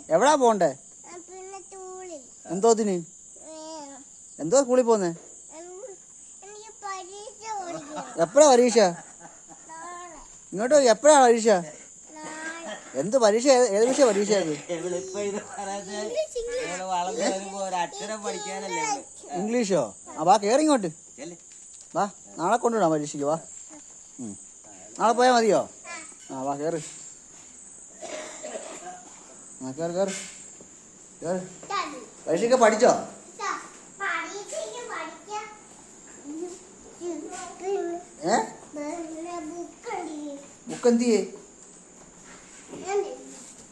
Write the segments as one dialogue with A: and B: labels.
A: എവിടാ പോണ്ടേ? എന്തോത്തിന്? എന്തോ സ്കൂളിൽ പോന്നേ? എപ്പോഴാ പരീക്ഷ? ഇങ്ങോട്ട് എപ്പോഴാ പരീക്ഷ? എന്ത് പരീക്ഷ? ഏത് വിഷയ പരീക്ഷ? ഇംഗ്ലീഷോ? ആ വാ, കേറി ഇങ്ങോട്ട് വാ. നാളെ കൊണ്ടുവിടാം പരീക്ഷയ്ക്ക്. വാ, നാളെ പോയാൽ മതിയോ? ആ വാ, കേറ്. ആ കേറ് കേറ് കേറ്. പരീക്ഷയ്ക്ക് പഠിച്ചോ? ബുക്ക് എന്തിയേ?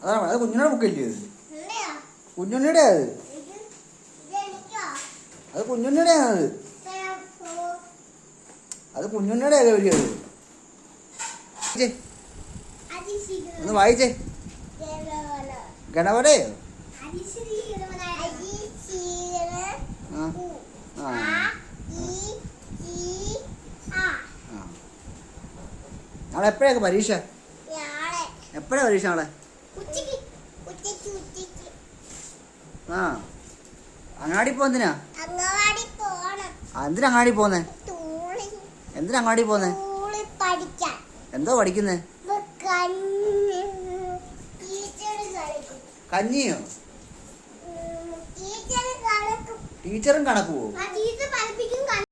A: അതാണ്, അത് കുഞ്ഞുണ്ണിയുടെ ബുക്കല്ലേ? അത് കുഞ്ഞുണ്ണിയുടെ അത് കുഞ്ഞുണ്ണിയുടെ അത് അത് കുഞ്ഞുണ്ണിയുടെ ഗൗരി. അത് ഒന്ന് വായിച്ചേ. ഗണപതയോ? നാളെ എപ്പോഴൊക്കെ പരീക്ഷ? എപ്പോഴാ പരീക്ഷ നാളെ? ആ, അങ്ങാടി പോന്തിനാ? എന്തിനാ അങ്ങാടി പോന്നേ? എന്തിനാ അങ്ങാടി പോന്നേ? എന്തോ പഠിക്കുന്നേ? കഞ്ഞിയോ? ടീച്ചറും കണക്ക് പോവും?